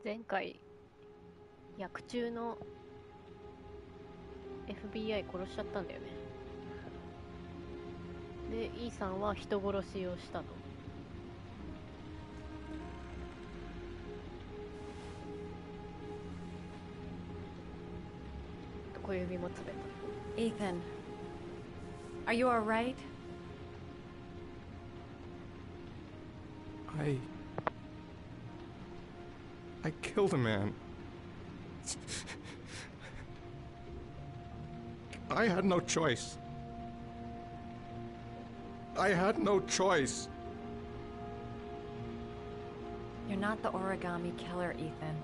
前回薬中の FBI 殺しちゃったんだよね。で、イーさんは人殺しをしたと。小指も詰めた。 Ethan, are you alright? I killed a man. I had no choice. I had no choice. You're not the origami killer, Ethan.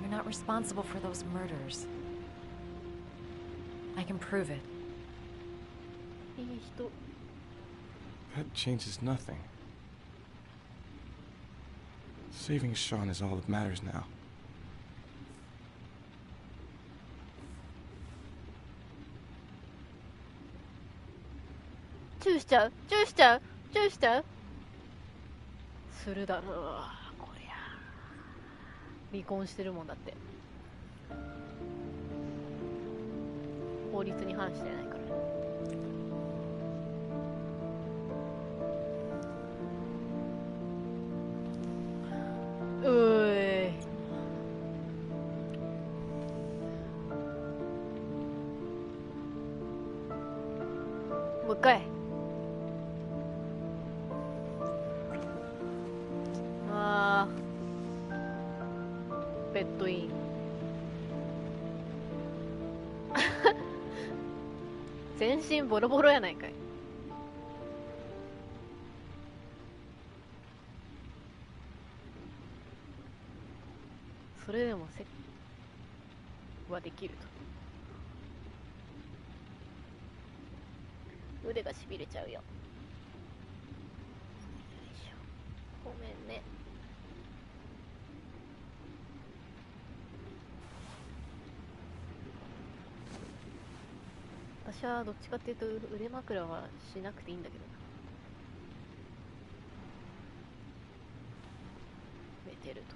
You're not responsible for those murders. I can prove it. いい人。 That changes nothing. Saving Sean is all that matters now. チューしちゃう、チューしちゃう、チューしちゃう。するだろう、こりゃ。離婚してるもんだって。法律に反してないから。うーい。もう一回。あー、ベッドイン。全身ボロボロやないかい。それでもセックはできると。腕がしびれちゃうよ。よいしょ。ごめんね。私はどっちかっていうと腕枕はしなくていいんだけどな。寝てると。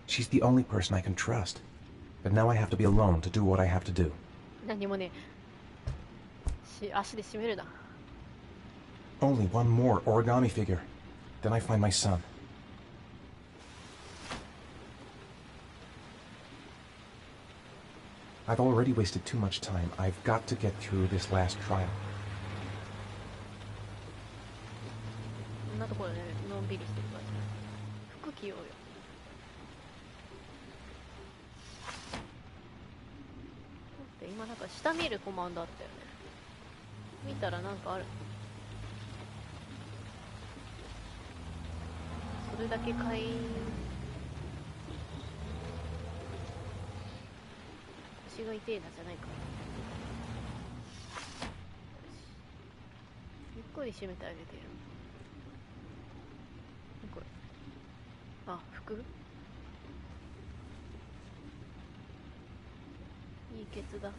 She's the only person I can trust. But now I have to be alone to do what I have to do. 何もね、足で締めるな。 Only one more origami figure. Then I find my son. I've already wasted too much time. I've got to get through this last trial. こんなところでのんびりしてるから服着ようよ。待って、今なんか下見るコマンドあったよね。見たらなんかある。それだけ買い。腰が痛いなじゃないか。ゆっくり締めてあげてよ。これ、あ、服。いいケツだ。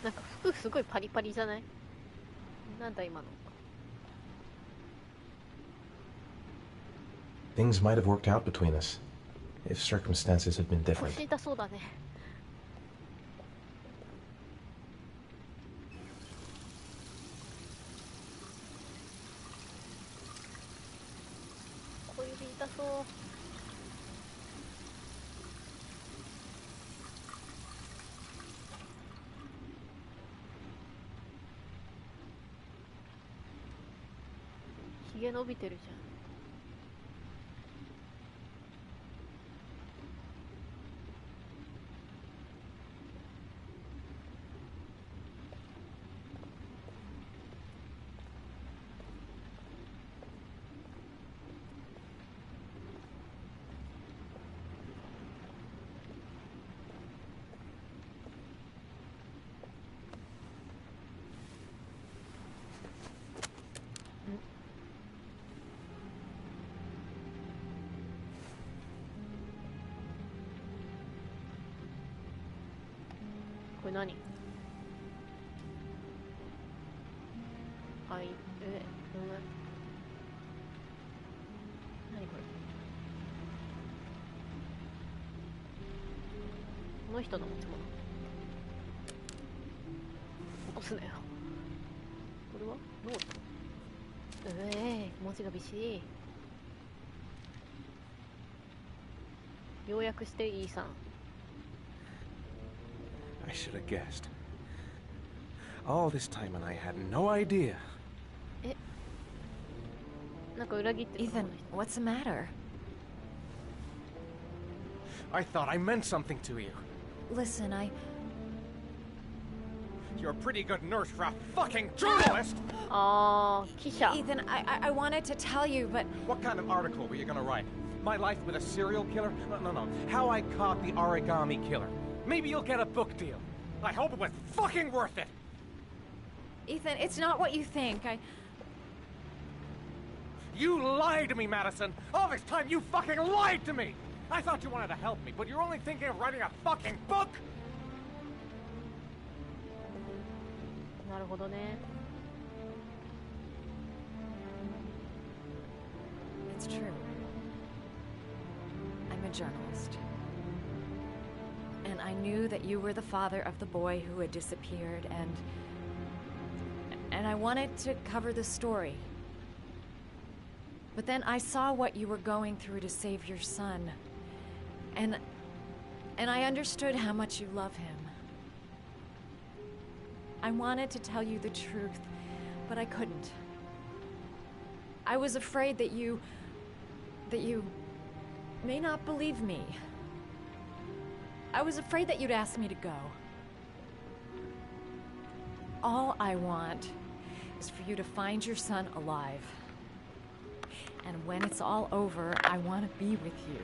なんか服すごいパリパリじゃない？なんだ今の。 Things might have worked out between us, if circumstances had been different. 腰痛そうだね。小指痛そう。ひげ伸びてるじゃん。何？はい、何これ？この人の持ち物。押すなよ。これはノート。文字がびっしり。要約してイーさん。I should have guessed. All this time and I had no idea. なんか裏切ってる。 Ethan, what's the matter? I thought I meant something to you. Listen, You're a pretty good nurse for a fucking journalist! あー、記者。 Ethan, I wanted to tell you, but What kind of article were you gonna write? My life with a serial killer? No. How I caught the origami killer. Maybe you'll get a book deal. I hope it was fucking worth it! Ethan, it's not what you think. You lied to me, Madison! All this time you fucking lied to me! I thought you wanted to help me, but you're only thinking of writing a fucking book?なるほどね。 It's true. I'm a journalist. And I knew that you were the father of the boy who had disappeared, and I wanted to cover the story. But then I saw what you were going through to save your son. And I understood how much you love him. I wanted to tell you the truth, but I couldn't. I was afraid that you may not believe me. I was afraid that you'd ask me to go. All I want is for you to find your son alive. And when it's all over, I want to be with you.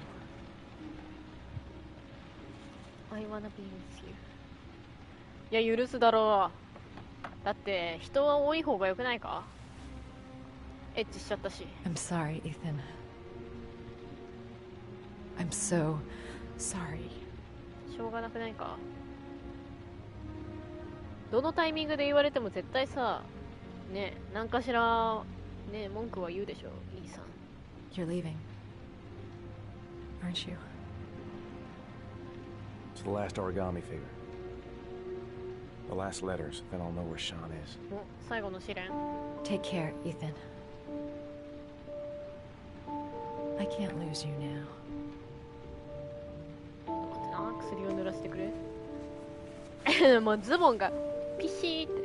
I wanna be with you. いや、許すだろう。だって人は多い方が良くないか？エッチしちゃったし。 I'm sorry, Ethan. I'm so sorry. しょうがなくないか？どのタイミングで言われても絶対さ、ね、何かしらね、文句は言うでしょ、イーさん。 You're leaving, aren't you? It's the last origami figure. The last letters, then I'll know where Sean is. お、最後の試練。 Take care, Ethan. I can't lose you now. 待ってな、薬を濡らしてくれ。もうズボンがピシーって。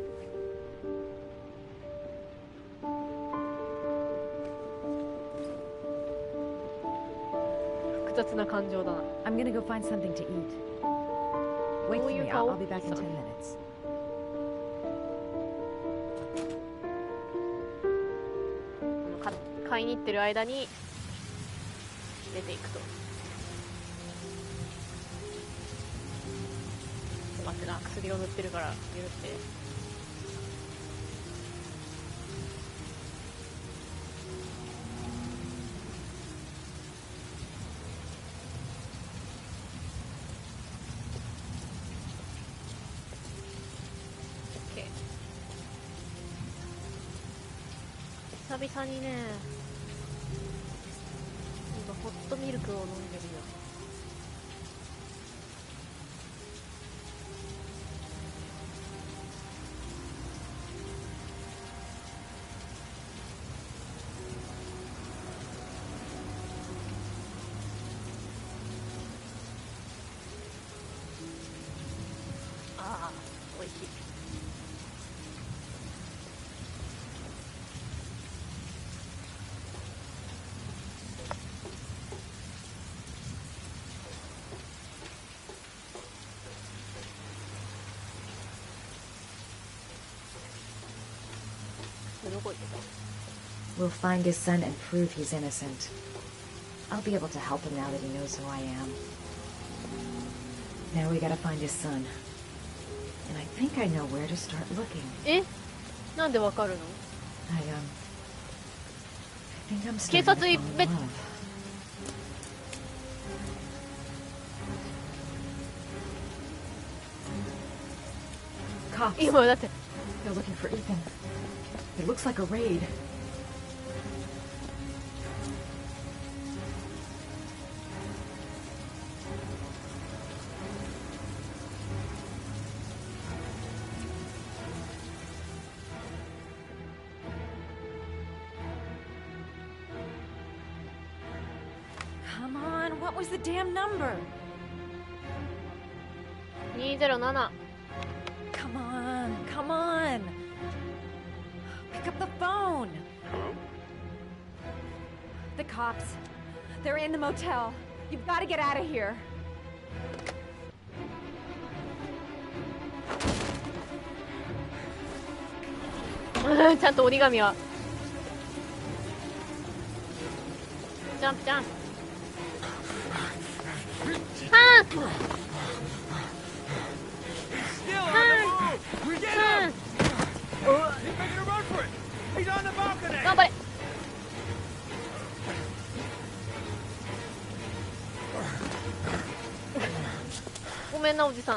複雑な感情だな。 I'm gonna go find something to eat. Wait for me. I'll be back in 10 minutes. 買いに行ってる間に出ていくと。待ってな、薬を塗ってるから許して。久々にね、今ホットミルクを飲んでるよ。ああ、美味しい。We'll find his son and prove he's innocent. I'll be able to help him now that he knows who I am. Now we gotta find his son. And I think I know where to start looking. え？なんでわかるの？ I think I'm 警 starting 察 to いっ fall in ぺ love. ど Cops. 今だって They're looking for Ethan. It looks like a raid. Come on, what was the damn number? 207 Come on, come on. Pick up the phone. Hello? The cops. They're in the motel. You've got to get out of here.ちゃんと折り紙はジャンプジャンプはー Still on the move! We get him! は He's making a run for it! He's on the balcony! ー頑張れごめんなおじさん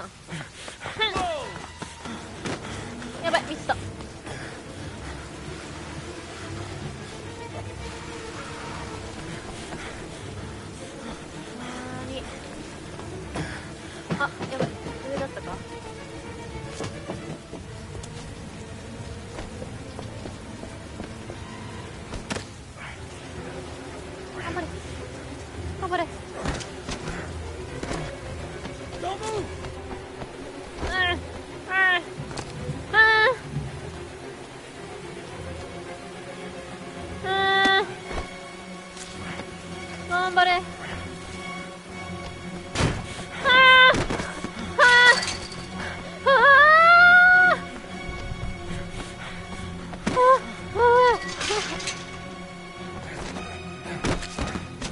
やばいミスったあ、やばい上だったか頑張れ頑張れ頑張れ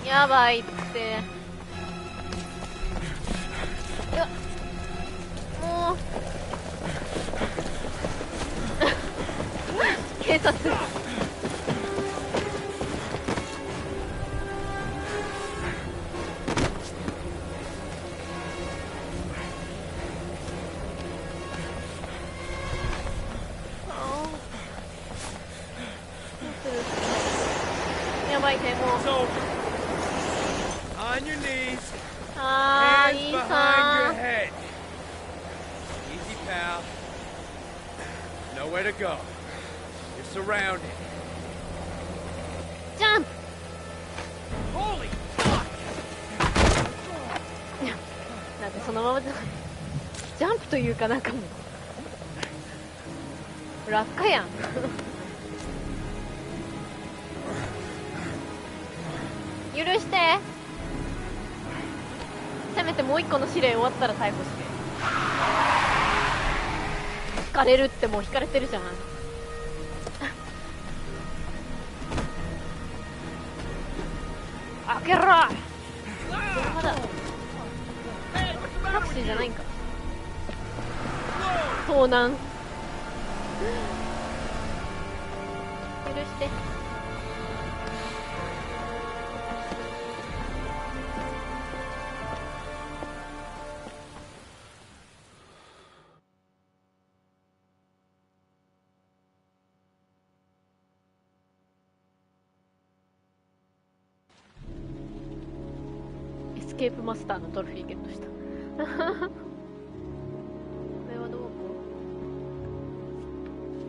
やばいってうわもう警察やばいねもう On your knees, あー hands いい behind さ your head. Easy, pal. Nowhere to go. You're surrounded. ジャンプ Holy fuck! なんかそのままじゃジャンプというかなんかもう落下やん許してせめてもう一個の指令終わったら逮捕して引かれるってもう引かれてるじゃん開けろまだタクシーじゃないんか盗難許してエスケープマスターのトロフィーゲットしたこれはどこ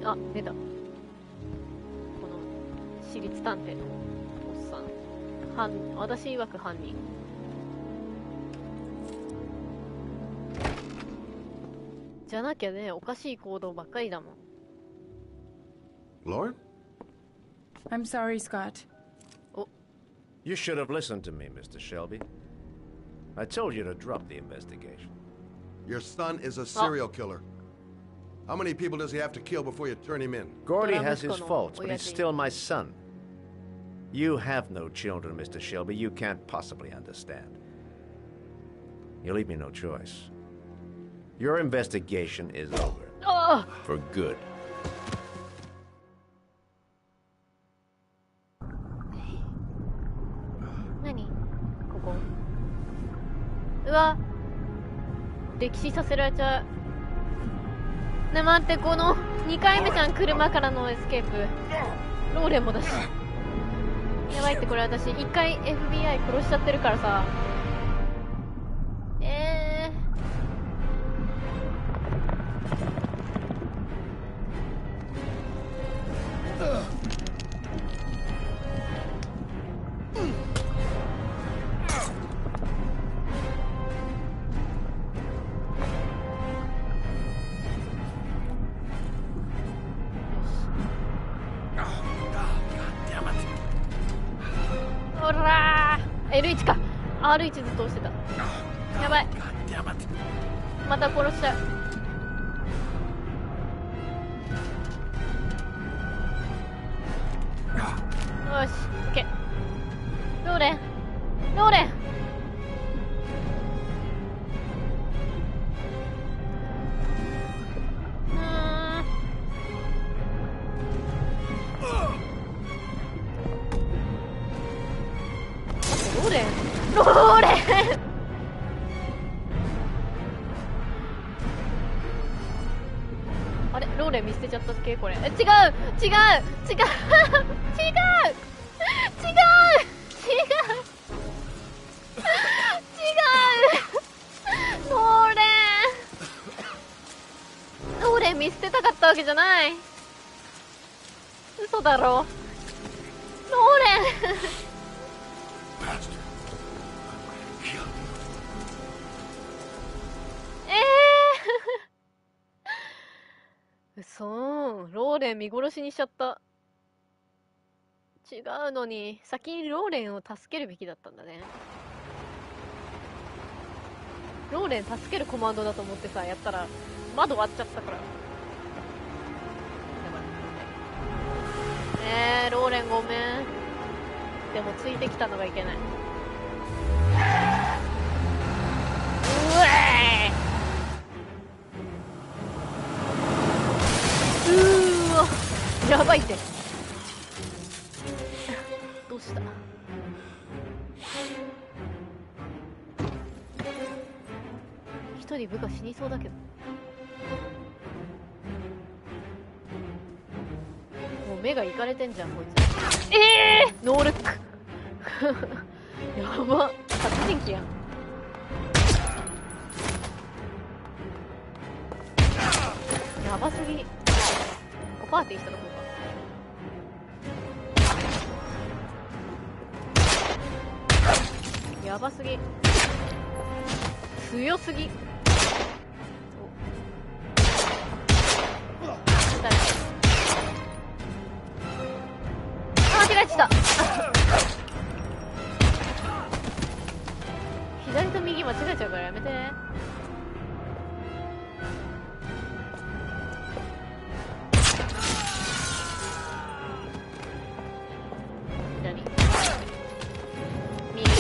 あ、出たこの私立探偵のおっさん私曰く犯人じゃなきゃねおかしい行動ばっかりだもん Lord? I'm sorry, Scott. You should have listened to me, Mr. Shelby. I told you to drop the investigation. Your son is a serial killer. How many people does he have to kill before you turn him in? Gordy has his faults, but he's still my son. You have no children, Mr. Shelby. You can't possibly understand. You leave me no choice. Your investigation is over. For good. 何ここうわ歴史させられちゃうね、待って、この2回目じゃん、車からのエスケープ。ローレンもだし。やばいって、これ私1回 FBI 殺しちゃってるからさ。ほらー L1 か R1 ずっと押してた。やばい、また殺しちゃう。よし、オッケー。ローレン、ローレン。ローレン、ローレン。あれ、ローレン見捨てちゃったっけこれ。違う違う違う違う違う違う違う。ローレン、ローレン見捨てたかったわけじゃない。嘘だろ、ローレン。嘘、ローレン見殺しにしちゃった。違うのに、先にローレンを助けるべきだったんだね。ローレン助けるコマンドだと思ってさ、やったら窓割っちゃったから。やばい。ローレンごめん。でもついてきたのがいけない。うーわ、やばいって。どうした？一人部下死にそうだけど。もう目がいかれてんじゃんこいつ。ノールック。やば、殺人鬼やん。やばすぎ。パーティーしたとこか。やばすぎ。強すぎ。間違えてた。左と右間違えちゃうからやめて。左、右、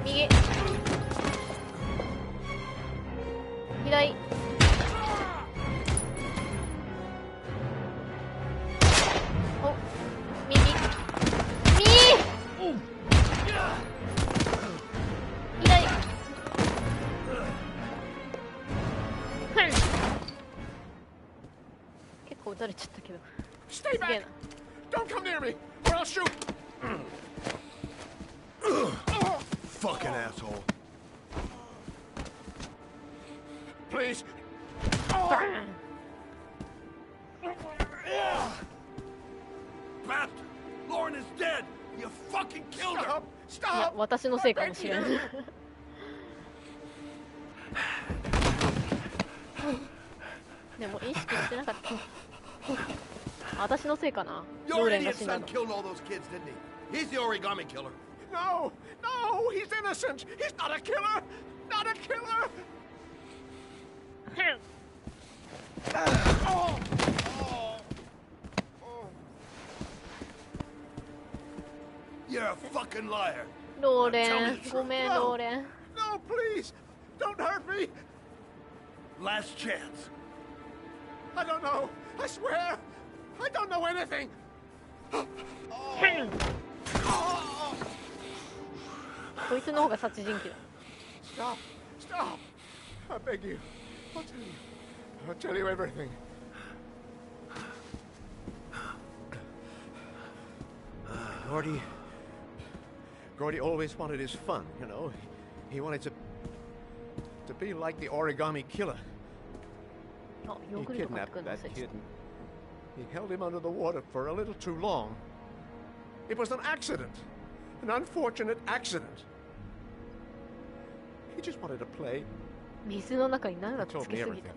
右、左、お、右、右、左、結構撃たれちゃったけど。Stay back! Don't come near me, or I'll shoot! Fucking asshole. Please. Bastard! Lauren is dead! You fucking killed her! いや、 Stop! 私のせいかもしれん。でも意識してなかった。私のせいかな。ロー Your レンが idiot 死んだ son の。 killed all those kids, didn't he? He's the origami killer. No! No! He's innocent! He's not a killer! Not a killer! You're a fucking liar. ローレン、ごめん、ローレン。 No, please! Don't hurt me! Last chance. I don't know! I swear! I don't know anything! こいつの方が殺人鬼だ。Stop! Stop! I beg you. I'll tell you. I'll tell you everything. Gordy always wanted his fun, you know. He wanted to be like the origami killer. あ、ヨー He グルト買ってく kidnapped るの that 忘れて kid. た。 He held him under the water for a little too long. It was an accident. An unfortunate accident. He just wanted to play. 水の中に何が He つ told け me すぎた everything. っ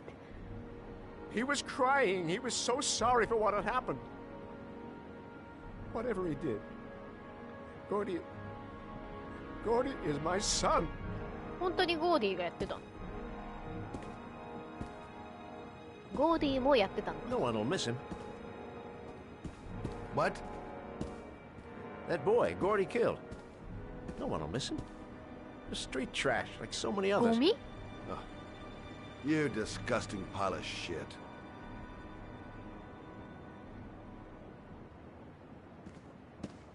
て。 He was crying. He was so sorry for what had happened. Whatever he did, Gordy is my son. 本当にゴーディがやってたの。ゴーディもやってたの。 No one will miss him. What? That boy, Gordy killed. No one will miss him. Just street trash, like so many ゴ others. ミ You disgusting pile of shit.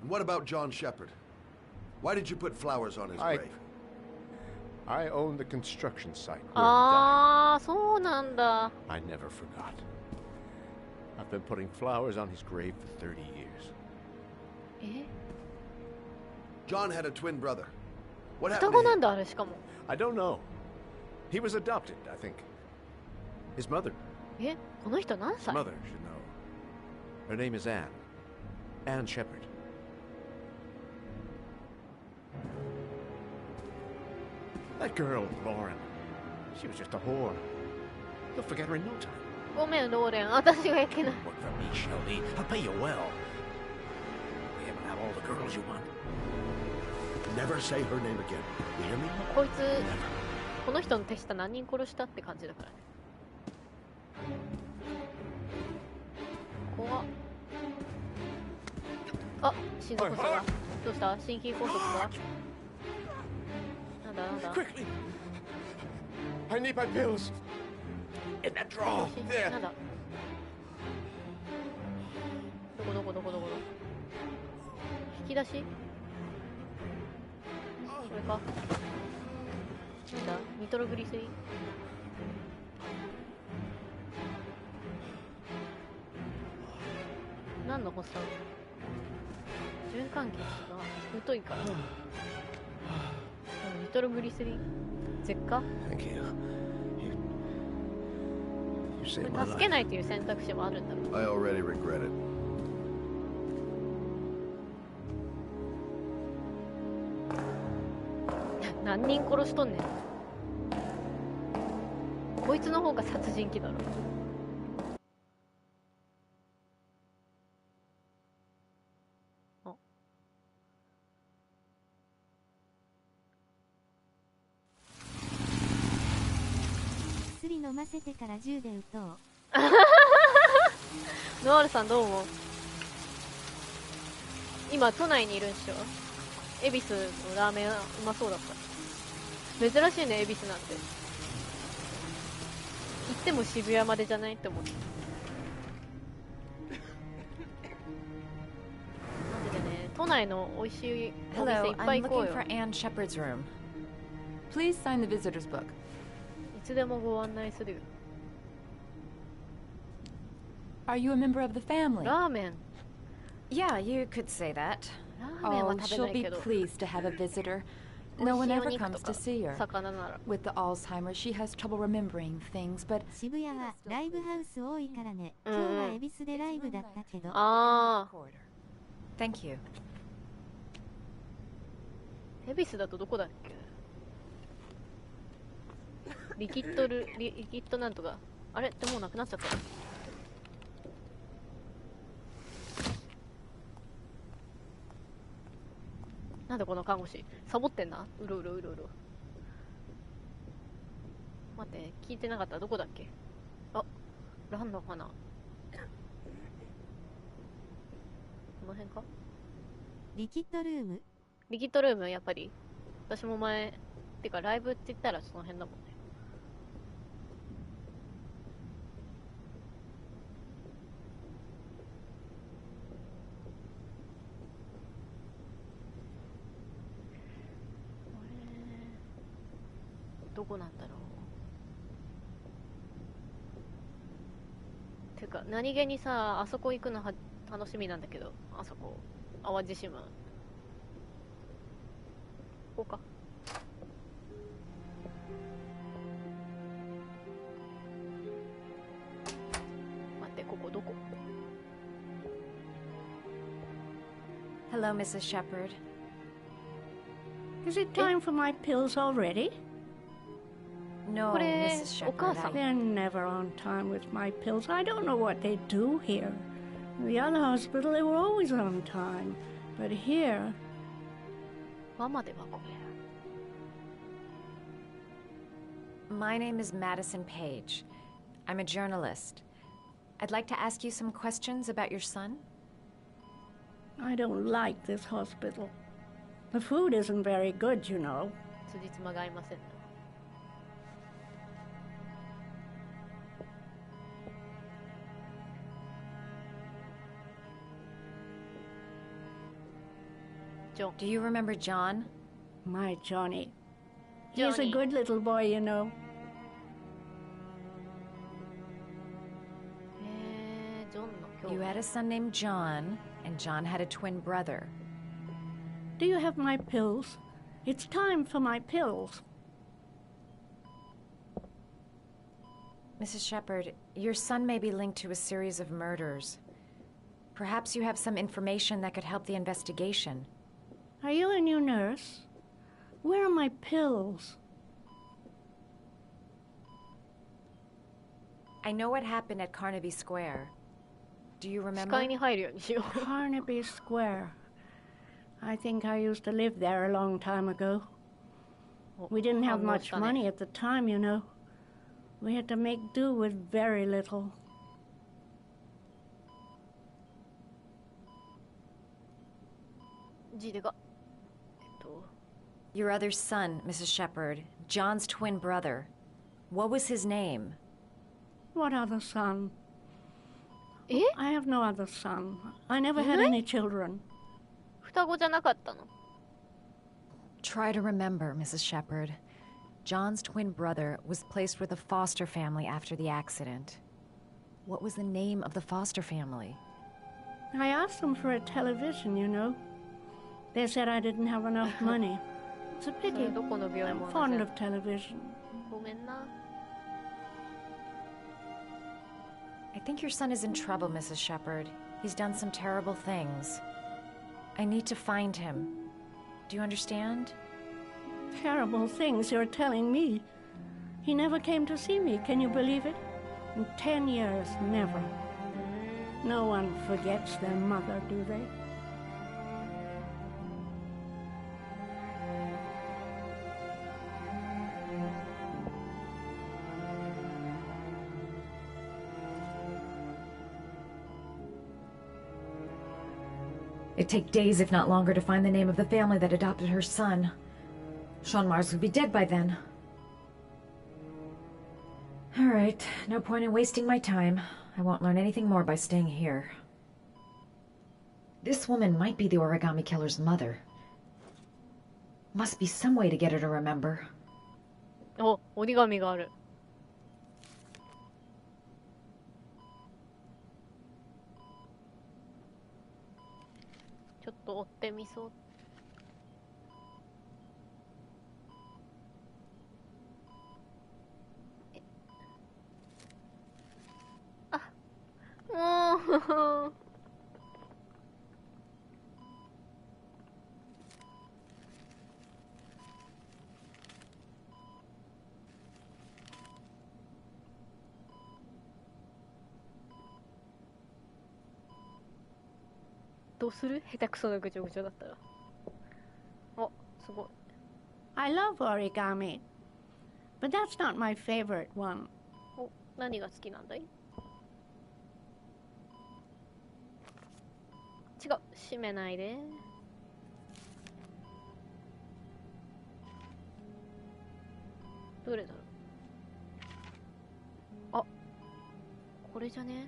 And what about John Shepard? Why did you put flowers on his grave? I own the construction site. Where ああ、そうなんだ。 I never forgot. I've been putting flowers on his grave for 30 years. え John had a twin brother. What 双 happened 子 to な him? んだ、あれしかも。 I don't know. He was adopted, I think. His mother. え、この人何 His 歳 mother should know. Her name is Anne. Anne Shepard. That girl, Lauren. She was just a whore. You'll forget her in no time. ごめん、ローレン。私がいけない。 Work for me, Shelby. I'll pay you well. We haven't have all the girls you want. Never say her name again. You hear me? こいつ、この人の手下何人殺したって感じだからね。怖っ。あ、心臓発作が。どうした心筋梗塞かなんだなんだ Quickly! I need my pills. In that drawer. 心 There. なんだどこ引き出しこれかなんだニトログリセリン何の発作循環器が太いからニトログリセリン絶火 Thank you. You こ saved れ my 助け life. ないっていう選択肢もあるんだろう I already regret it. 何人殺しとんねんこいつの方が殺人鬼だろあ薬飲ませてから銃で撃とうノアールさんどう思う今都内にいるんでしょ恵比寿のラーメンうまそうだった珍しいね恵比寿なんて行っても渋谷までじゃないって思ってマジでね都内の美味しいお店い Hello, っぱい I'm 行こう looking よ for Anne Shepard's room. Please sign the visitor's book. いつでもご案内するよ Are you a member of the family? ラーメン Yeah, you could say that. ラーメンは Oh, 食べ she'll ない be けど pleased to have a visitor. 美 No 味し one いお ever 肉 comes と to か see her. 魚なら With the Alzheimer's, she has trouble remembering things, but 渋谷はライブハウス多いからね今日は恵比寿でライブだったけどああ Thank you. 恵比寿だとどこだっけリキッドなんとかあれってもうなくなっちゃったなんでこの看護師サボってんなうろうろ待って聞いてなかったどこだっけあランの花この辺かリキッドルームリキッドルームやっぱり私も前てかライブって言ったらその辺だもんねどこなんだろう。てか何気にさ、あそこ行くのは楽しみなんだけど、あそこ淡路島、ここか。待って、ここどこ？ Hello, Mrs. Shepherd. Is it time for my pills already? No, これ Mrs. お母 Shepherd. さん。 They're never on time with my pills. I don't know what they do here. In the other hospital, they were always on time. But here, ママではこれ。 My name is Madison Page. I'm a journalist. I'd like to ask you some questions about your son. I don't like this hospital. The food isn't very good, you know. 辻褄が合いませんな。John. Do you remember John? My Johnny. He's Johnny. a good little boy, you know. ジョンの兄 You 弟。 had a son named John, and John had a twin brother. Do you have my pills? It's time for my pills. Mrs. Shepherd, your son may be linked to a series of murders. Perhaps you have some information that could help the investigation. Are you a new nurse? Where are my pills? I know what happened at Carnaby Square. Do you 視 remember? 界に入るようにしよう。 Carnaby Square. I think I used to live there a long time ago. We didn't have much money at the time, you know. We had to make do with very little. G でが。Your other son, Mrs. Shepherd, John's twin brother. What was his name? What other son? え？ I have no other son. I never had any children. 双子じゃなかったの？ Try to remember, Mrs. Shepherd. John's twin brother was placed with a foster family after the accident. What was the name of the foster family? I asked them for a television, you know. They said I didn't have enough money. It's a それ pity. どこの病院 I'm も同 fond じ of television. ごめんな。 I think your son is in trouble, Mrs. Shepherd. He's done some terrible things. I need to find him. Do you understand? Terrible things you're telling me. He never came to see me, can you believe it? In 10 years, never. No one forgets their mother, do they? It'd take days, if not longer, to find the name of the family that adopted her son. Sean Mars would be dead by then. All right, no point in wasting my time. I won't learn anything more by staying here. This woman might be the origami killer's mother. Must be some way to get her to remember. お、折り紙がある。ちょっと追ってみそう。あ、もう。どうする？下手くそなぐちょぐちょだったら。お、すごい。I love origami, but that's not my favorite one. お、何が好きなんだい？違う、閉めないで。どれだろう。あ、これじゃね？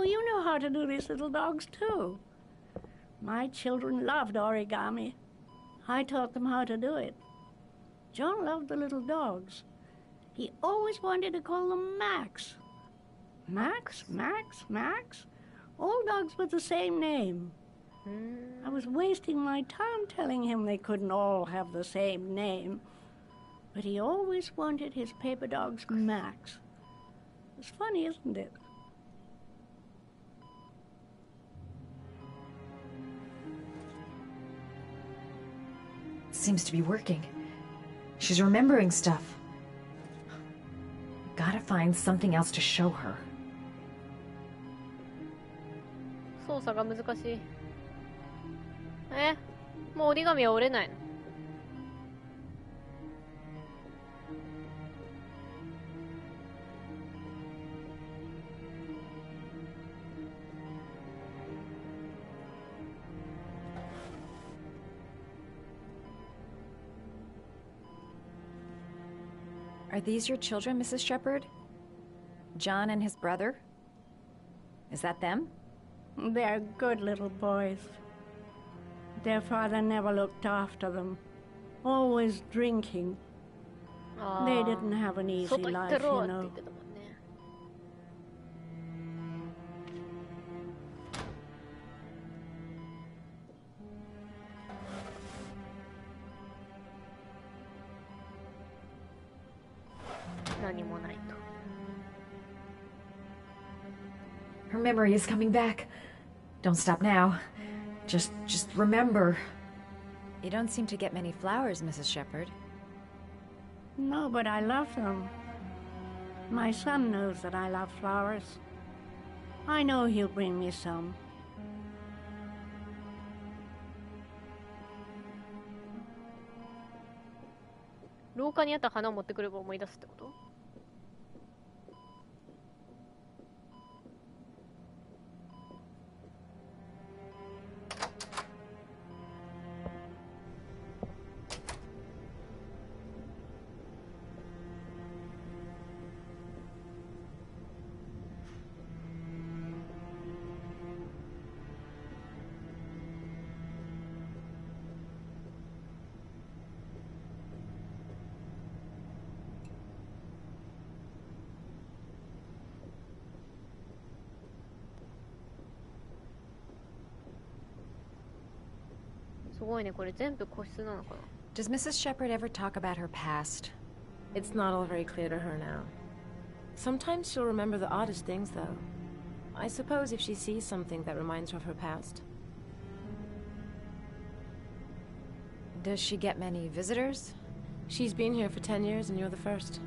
Oh, you know how to do these little dogs, too. My children loved origami. I taught them how to do it. John loved the little dogs. He always wanted to call them Max. Max, Max, Max. All dogs with the same name. I was wasting my time telling him they couldn't all have the same name. But he always wanted his paper dogs Max. It's funny, isn't it? Seems to be working. She's remembering stuff. Gotta find something else to show her. 操作が難しい。もう折り紙は折れないの。Are these your children, Mrs. Shepherd? John and his brother? Is that them? They're good little boys. Their father never looked after them. Always drinking. They didn't have an easy life, you know. Her memory is coming back. Don't stop now. Just remember. You don't seem to get many flowers, Mrs. Shepherd. No, but I love them. My son knows that I love flowers. I know he'll bring me some.「廊下にあった花を持ってくれば思い出すってこと？」すごいね、これ全部個室なのかな。 Does Mrs. Shepherd ever talk about her past? It's not all very clear to her now. Sometimes she'll remember the oddest things, though. I suppose if she sees something that reminds her of her past. Does she get many visitors? She's been here for 10 years and you're the first.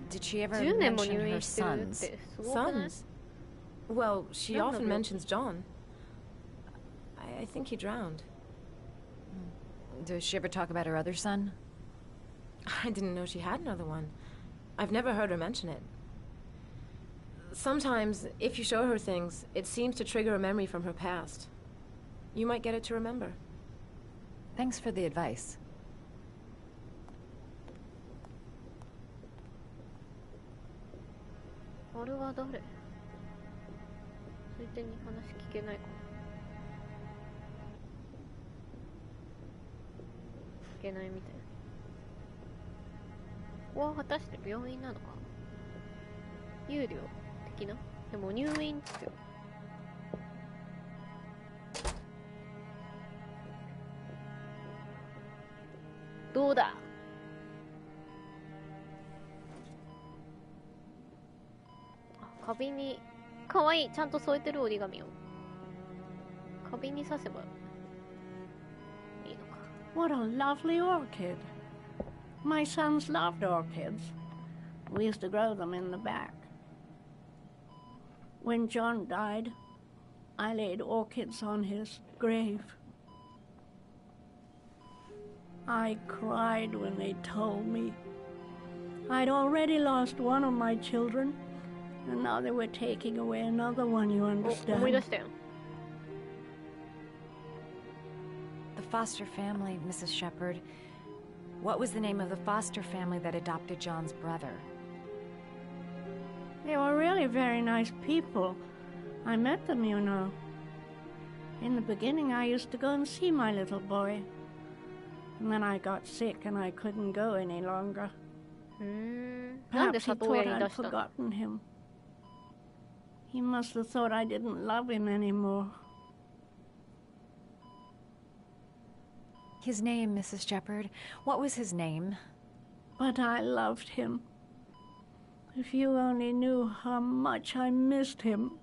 Did she ever 10年も mention 入 her 院してるっ sons? てすごくない？ Sons? Well, she None of often them. mentions John. I think he drowned. Does she ever talk about her other son? I didn't know she had another one. I've never heard her mention it. Sometimes, if you show her things, it seems to trigger a memory from her past. You might get it to remember. Thanks for the advice. あれは誰？ついでに話聞けないかな。聞けないみたいな。ここは果たして病院なのか？有料的な？でも入院ってよ。どうだ？あ、花瓶にかわいい、ちゃんと添えてる折り紙を花瓶に刺せばいいのか。 What a lovely orchid. My sons loved orchids. We used to grow them in the back. When John died, I laid orchids on his grave. I cried when they told me. I'd already lost one of my children, and now they were taking away another one, you 思い出 understand? したよ。 The foster family, Mrs. Shepherd. What was the name of the foster family that adopted John's brother? They were really very nice people. I met them, you know. In the beginning, I used to go and see my little boy. And then I got sick and I couldn't go any longer. Perhaps he thought I'd forgotten him. He must have thought I didn't love him anymore. His name, Mrs. Shepherd. What was his name? But I loved him. If you only knew how much I missed him.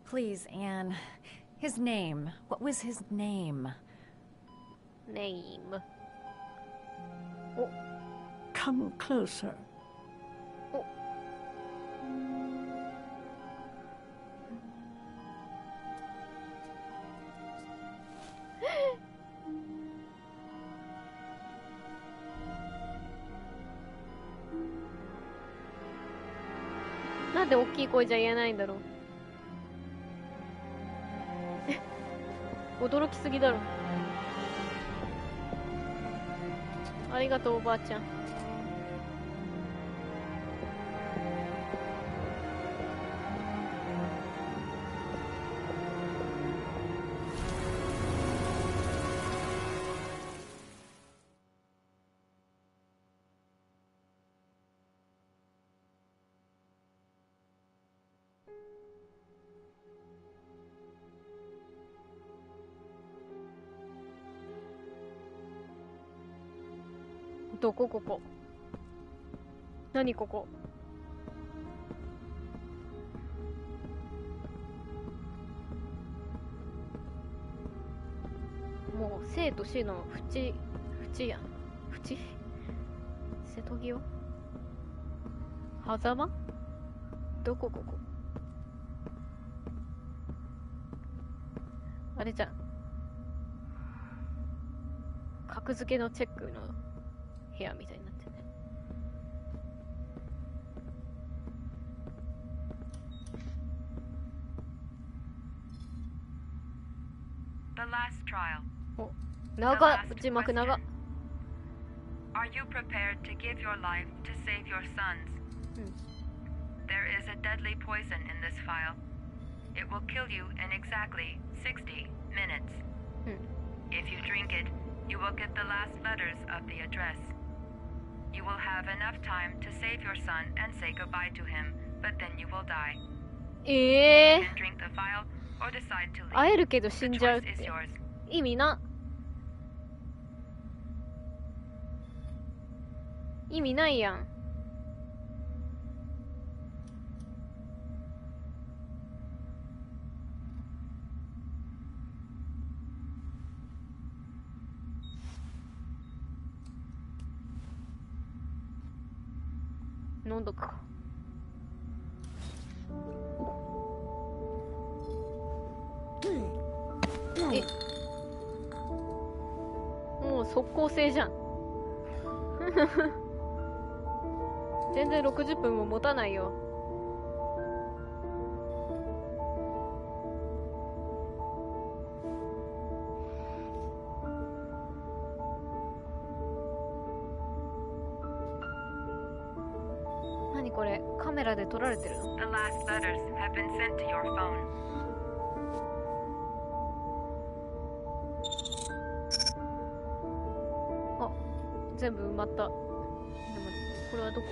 Please, Anne. His name. What was his name? Name. Oh. Come closer. Oh.なんで大きい声じゃ言えないんだろう。驚きすぎだろ。ありがとうおばあちゃん。どこここ。何ここ。もう生と死の縁やん。縁？瀬戸際？狭間？どこここ。あれじゃん。格付けのチェックの部屋みたいになってるね。The last trial. お、長っ、字幕長っ。Are you prepared to give your life to save your sons? There is a deadly poison in this file. It will kill you in exactly 60 minutes. If you drink it, you will get the last letters of the address. You will have enough time to save your son and say goodbye to him, but then you will die. You can drink the file or decide to leave. 会えるけど死んじゃうっ The choice て is yours. 意味な。意味ないやん。飲んどくか。え、もう速攻性じゃん。全然60分も持たないよ。何これ、カメラで撮られてるの？ The last letters have been sent to your phone. あ、全部埋まった。でもこれはどこ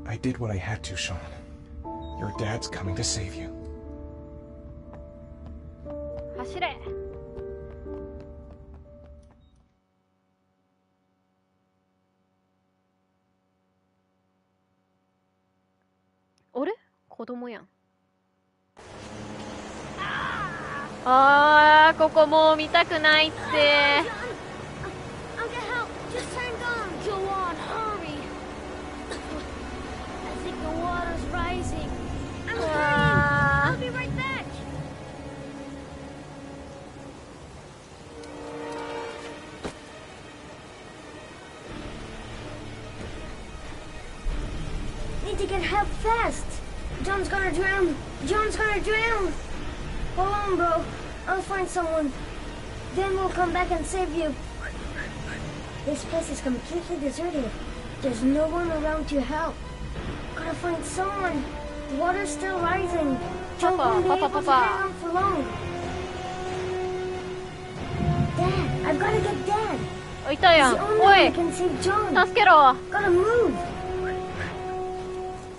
？I did what I had to, Sean. Your dad's coming to save you. 走れ。あれ？子供やん。あー、ここもう見たくないって。I'll be right back. Need to get help fast. John's gonna drown. John's gonna drown. Hold on, bro. I'll find someone. Then we'll come back and save you. This place is completely deserted. There's no one around to help. Gotta find someone. The water's still rising. John won't be able to hang on for long. Dad, I've gotta get Dad. いたやん。 He's the only お one い who can save John. 助けろ。 Gotta move.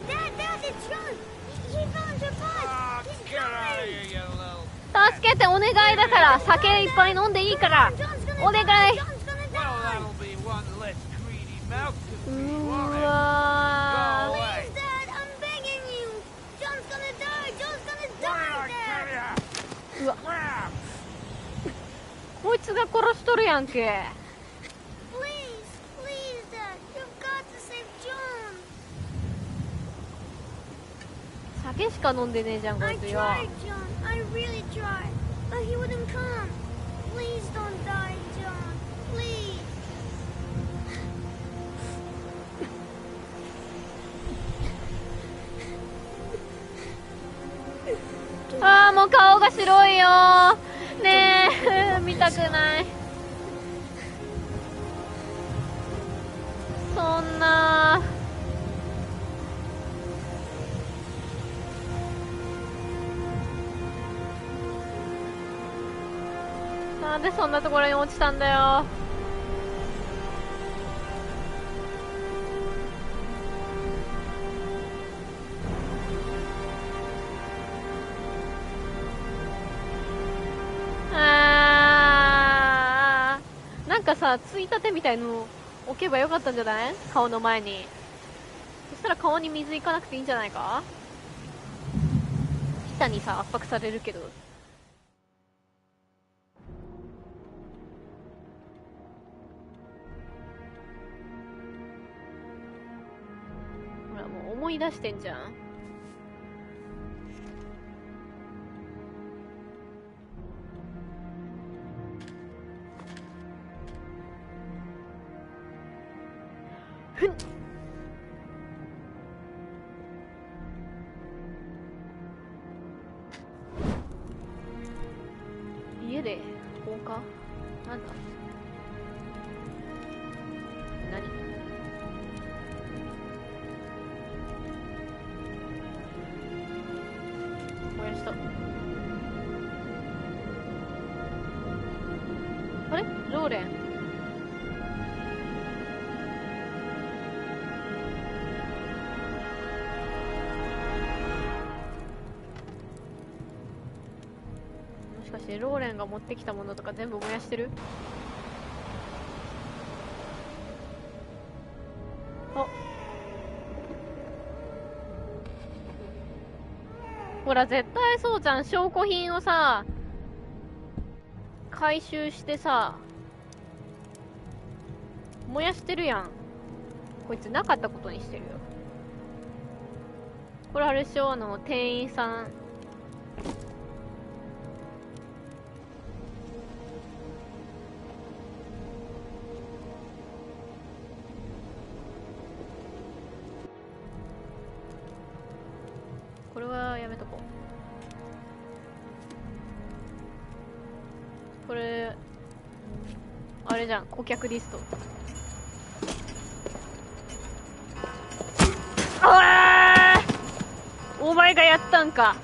Dad, it's John. He fell into a pot. He's drowning. 助けてお願いだから。酒いっぱい飲んでいいから。お願い。うわー。 Please, Dad, I'm begging you. John's gonna die. John's gonna die, Dad. うわ。こいつが殺しとるやんけ。 Please, please, Dad. You've got to save John. 酒しか飲んでねえじゃんこい I つよ。 tried, John. I really tried. But he wouldn't come. Please don't die, John. Please. あーもう顔が白いよねえ見たくない。そんななんでそんなところに落ちたんだよ。なんかさ、ついたてみたいの置けばよかったんじゃない？顔の前に。そしたら顔に水いかなくていいんじゃないか？下にさ、圧迫されるけど。ほら、もう思い出してんじゃん。ふん家で放火？なんだ何？燃やした。あれ？ローレンローレンが持ってきたものとか全部燃やしてる？あ、ほら絶対そうじゃん。証拠品をさ回収してさ燃やしてるやん。こいつなかったことにしてるよ。これあれでしょ、店員さんこれはやめとこう。これあれじゃん、顧客リスト。あー、お前がやったんか。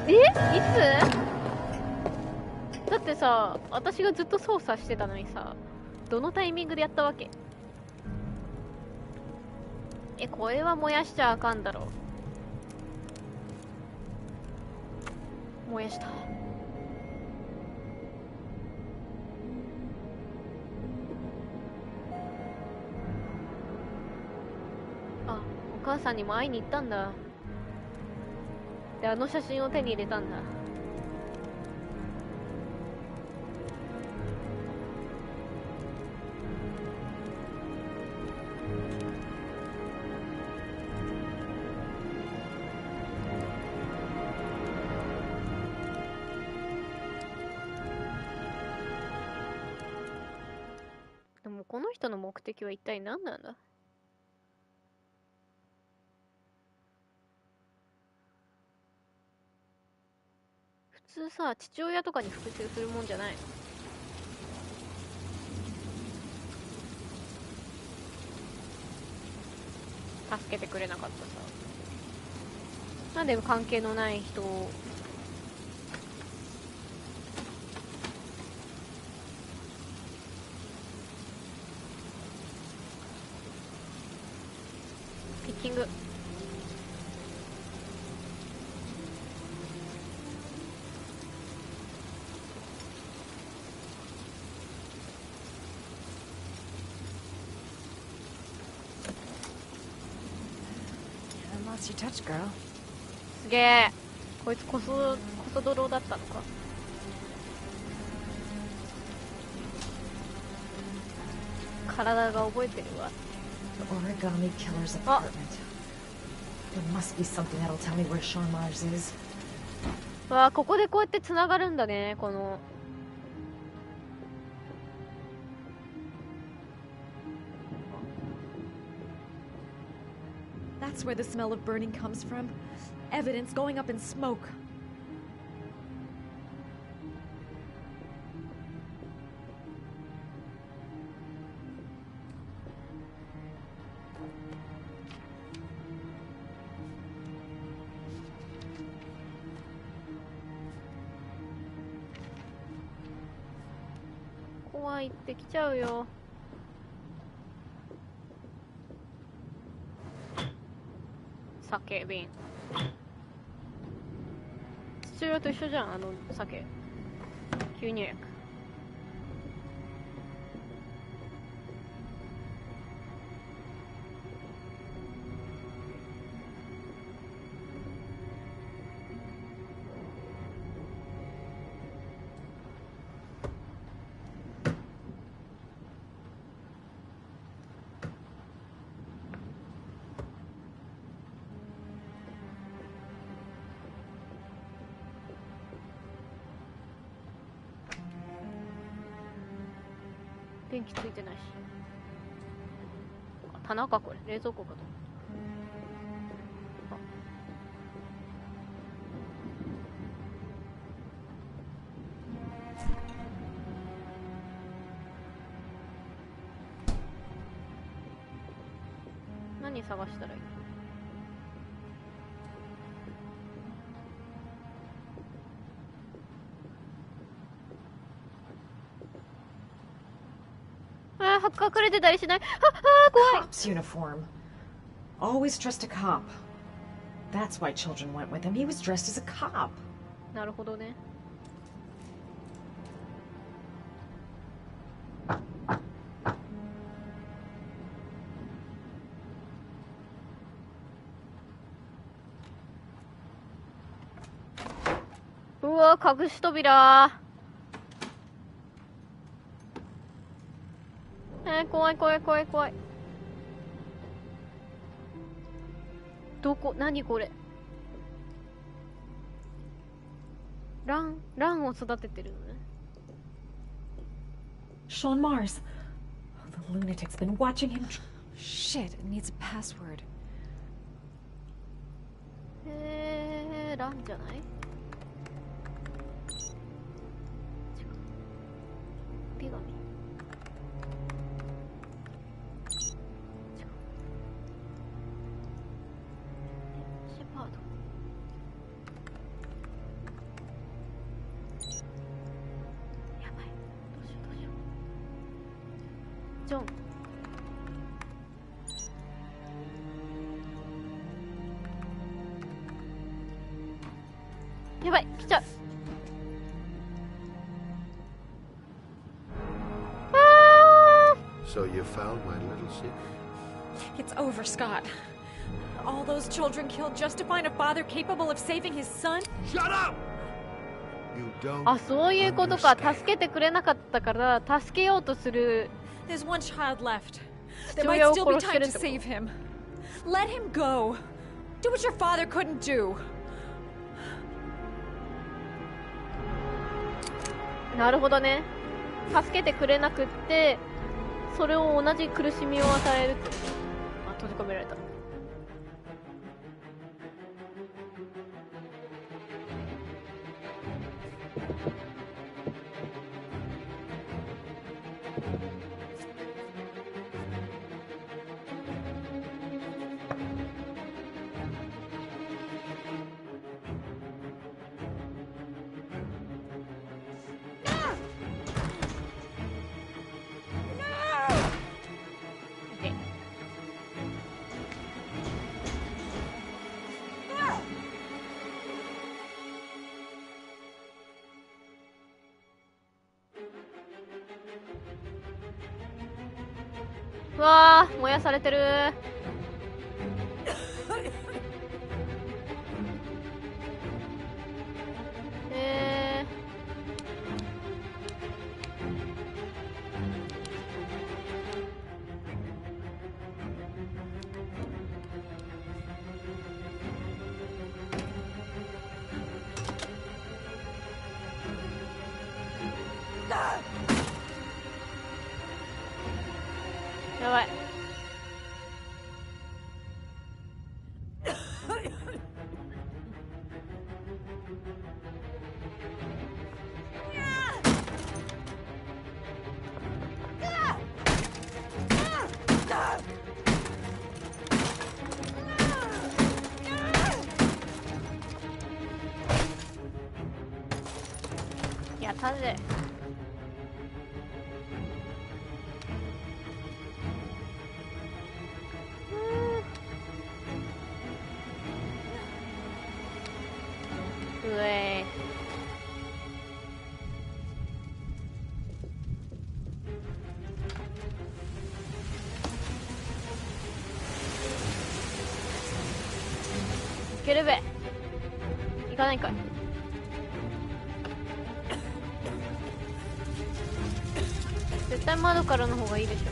いつ？だってさ、私がずっと操作してたのにさ、どのタイミングでやったわけ？これは燃やしちゃあかんだろ。燃やした。あ、お母さんにも会いに行ったんだ。で、あの写真を手に入れたんだ。でもこの人の目的は一体何なんだ？普通さ、父親とかに復讐するもんじゃないの？助けてくれなかったさ。なんで関係のない人を。ピッキング。Lost your touch, girl. すげえ。こいつコソ泥だったのか。体が覚えてるわ。The origami killer's apartment. There must be something that'll tell me where Sean Mars is. わあ、ここでこうやって繋がるんだね、この。That's where the smell of burning comes from. Evidence going up in smoke.怖いってきちゃうよ。酒瓶。父親と一緒じゃん、あの酒。吸入薬。電気ついてないし。あ、棚かこれ。冷蔵庫かと。何探したらいい？隠れてたりしない？怖い。 Cop's uniform. Always trust a cop. That's why children went with him. He was dressed as a cop. なるほどね。うわ、隠し扉。怖い怖い怖い怖い。どこ、何これ。ランを育ててるのね。Sean Mars. Oh, the lunatic's been watching him. Shit, it needs a password. ランじゃない？違う。手紙。ジョン。やばい、来ちゃう。So you found my little secret? It's over, Scott. All those children killed just to find a father capable of saving his son? Shut up! You don't あ、そういうことか。助けてくれなかったから助けようとする。There's one child left. There might still be time to save him. Let him go. Do what your father couldn't do. なるほどね。助けてくれなくって、それを同じ苦しみを与えるって。あ、閉じ込められた。うわー、燃やされてる。やばい。やったぜ。うえいけるべ。行かないかい。絶対窓からの方がいいでしょ。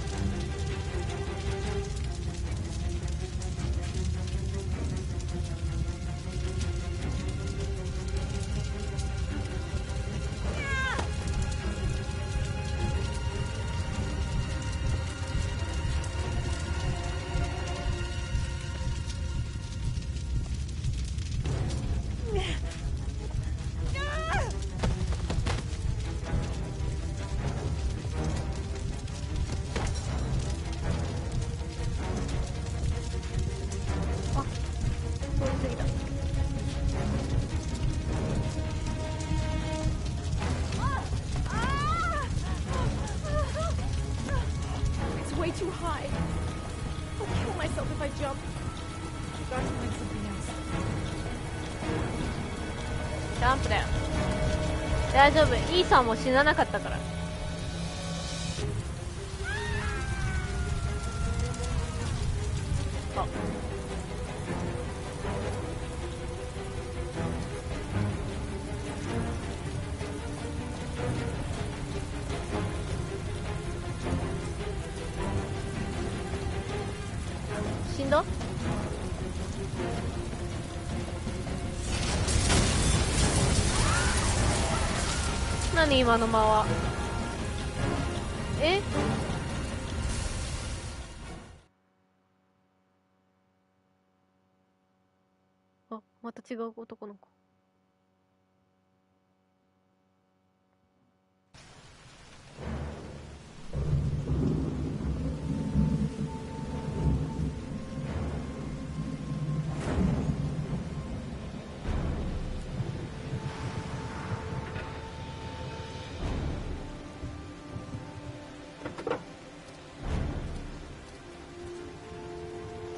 Too high. I'll kill myself if I jump. Got to find something else. ジャンプだよ。大丈夫。イーさんも死ななかったから。あ。死んだ？何今の間は。え？あ、また違う男の子。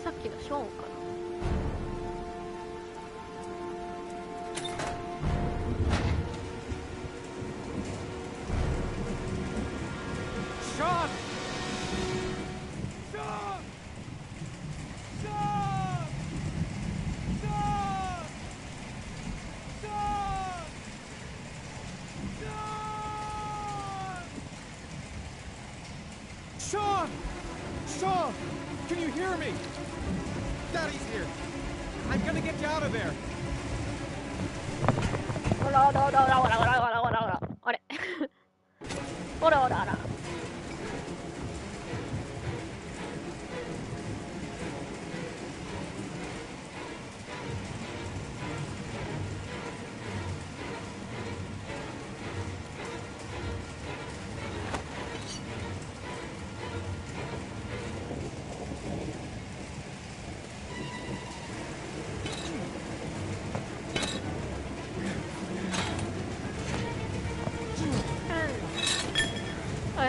さっきのショーンかな。Sean! Sean! Sean! Can you hear me? Daddy's here. I'm gonna get you out of there. ほらほらほらほらほらほらほらほらほら。あれほらほらほら。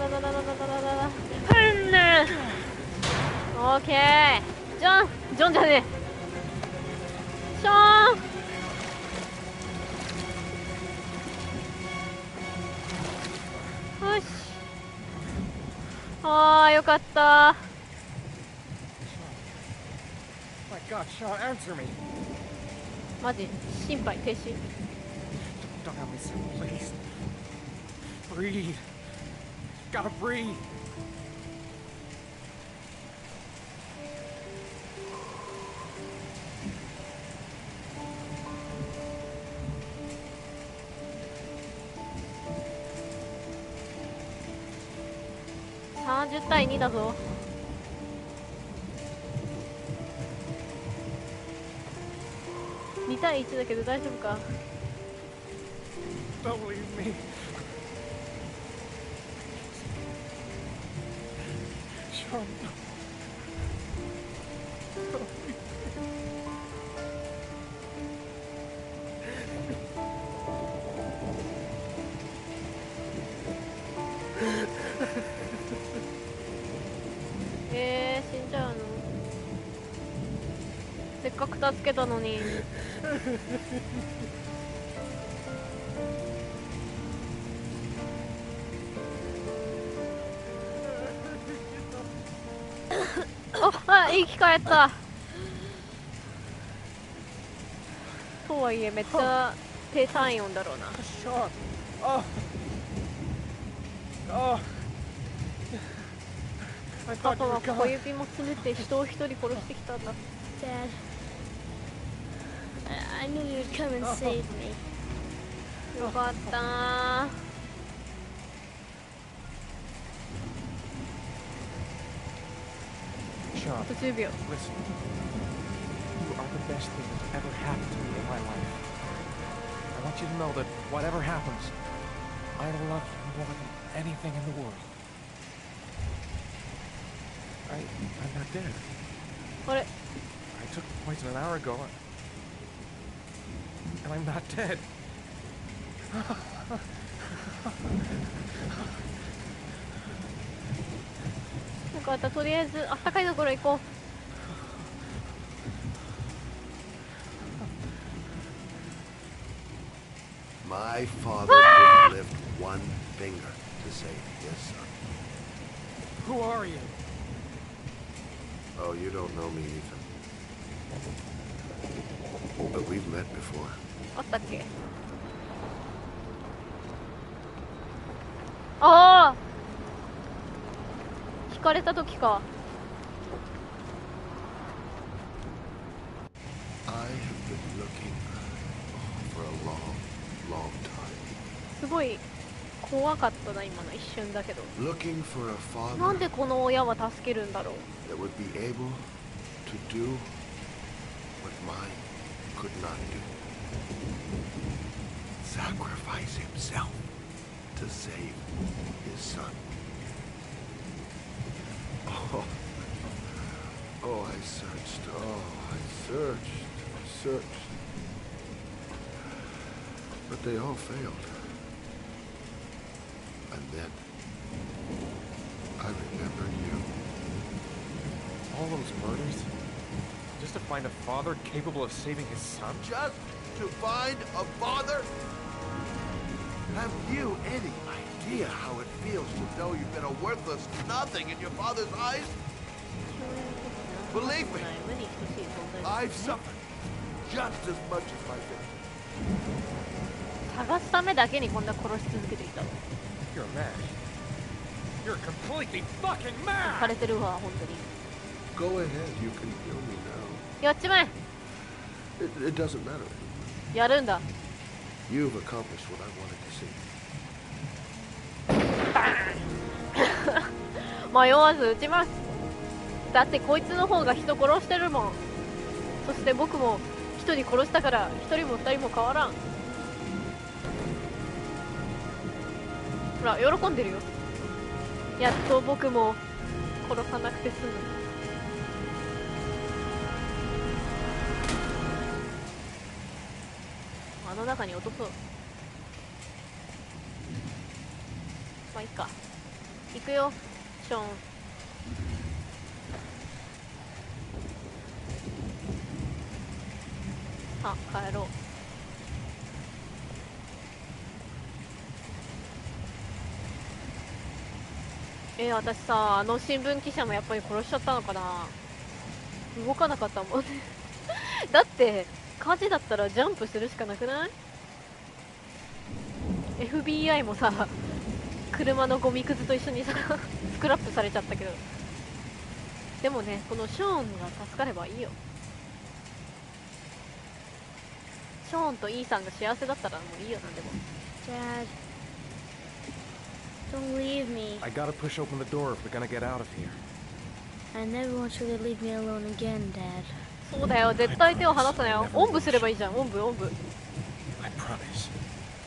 オーケー。ジョンじゃねえ。ショーン。よし。ああ、よかった。My God, Sean, answer me. マジ心肺停止。Don't have me, son, please. Breathe. Gotta breathe. $30対2だぞ。2対1だけど大丈夫か。 Don't leave me. Sean. Don't leave me. 死んじゃうの。せっかく助けたのに。生き返った。とはいえめっちゃ低体温だろうな。パパは小指もつねって人を一人殺してきたんだ。 Dad, I knew you'd come and save me. よかったー。Sean, あと10秒。 listen. You are the best thing that's ever happened to me in my life. I want you to know that whatever happens, I love you more than anything in the world. I'm not dead. あれ I took poison an hour ago, and I'm not dead. よかった。とりあえずあったかいところ行こう。 My father didn't lift one finger to save his son. Who are you? Oh, you don't know me, Ethan. But we've met before. あったっけ。ああ。引かれた時か。 I have been looking for a long, long time. すごい怖かったな今の一瞬だけど。 Looking for a father なんでこの親は助けるんだろう。 that would be able to do what mine could not do. Sacrifice himself to save his son. Oh, I searched. Oh, I searched. But they all failed. And then I remembered you. All those murders? Just to find a father capable of saving his son? Just to find a father? Have you any idea how it feels to know you've been a worthless nothing in your father's eyes? Believe me, I've suffered just as much as my victim. 探すためだけにこんな殺し続けてきたの。 You're mad. You're completely fucking 枯 mad! れてるわ本当に。 Go ahead, you can kill me now. やっちまえ。 It doesn't matter. やるんだ。 You've accomplished what I wanted to see. 迷わず撃ちます。だってこいつの方が人殺してるもん。そして僕も一人殺したから一人も二人も変わらん。ほら喜んでるよ。やっと僕も殺さなくて済む。あの中に落とそう。まあいいか。行くよショーン。あ、帰ろう。私さ、あの新聞記者もやっぱり殺しちゃったのかな。動かなかったもんねだって火事だったらジャンプするしかなくない？ FBI もさ、車のゴミくずと一緒にさスクラップされちゃったけど、でもね、このショーンが助かればいいよ。ショーンとイーさんが幸せだったらもういいよ。なんでも。 Dad, don't leave me. I gotta push open the door if we're gonna get out of here. I never want you to leave me alone again, Dad. そうだよ、絶対手を離すなよ。おんぶすればいいじゃん。おんぶおんぶ。 I promise.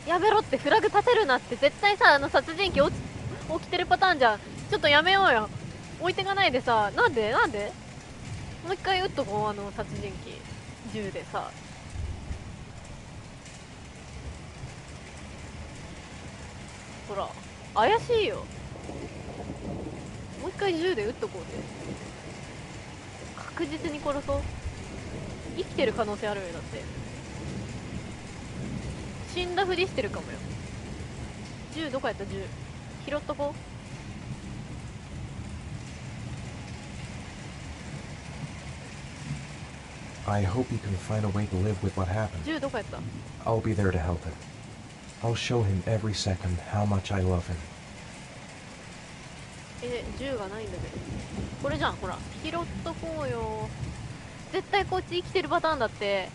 やめろって、フラグ立てるなって。絶対さ、あの殺人鬼起きてるパターンじゃん。ちょっとやめようよ。置いてかないでさ。なんでもう一回撃っとこう、あの殺人鬼銃でさ。ほら怪しいよ。もう一回銃で撃っとこうぜ。確実に殺そう。生きてる可能性あるよ。だって死んだふりしてるかもよ。銃どこやった？銃拾っとこう。I hope he can find a way to live with what happened. 銃どこやった？ I'll be there to help him. I'll show him every second how much I love him. 銃がないんだけど。これじゃん、ほら。拾っとこうよ。絶対こっち生きてるパターンだって。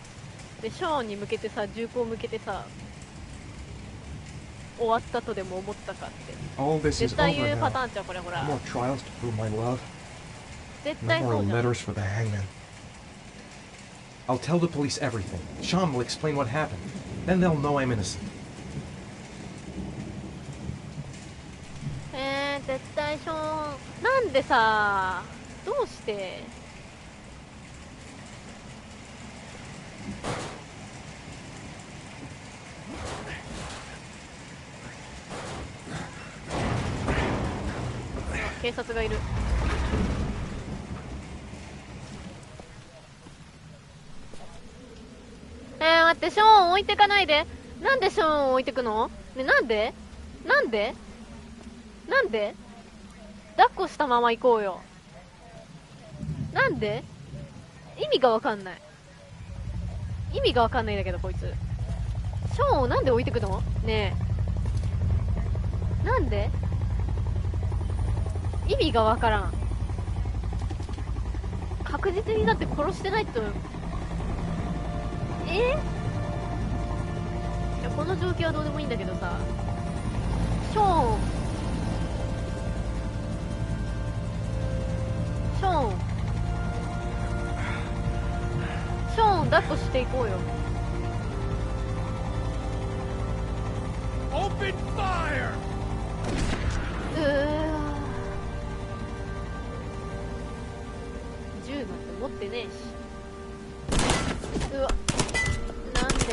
で、ショーンに向けてさ、銃口向けてさ、終わったとでも思ったかって。絶対言うパターンじゃん、これほら。 No more trials to prove my love. 絶対 No そう more じゃん。 letters for the hangman. I'll tell the police everything. Sean will explain what happened. Then they'll know I'm innocent. 絶対ショーン。なんでさ、どうして警察がいる。待って、ショーン置いてかないで。なんでショーン置いてくの？ね、なんで抱っこしたまま行こうよ。なんで？意味がわかんない。意味がわかんないんだけど、こいつ。ショーンをなんで置いてくの？ねえ。なんで？意味がわからん。確実にだって殺してないって思う。いや、この状況はどうでもいいんだけどさ。ショーン抱っこしていこうよ。Open fire! 銃なんて持ってねえし。うわ、なんで？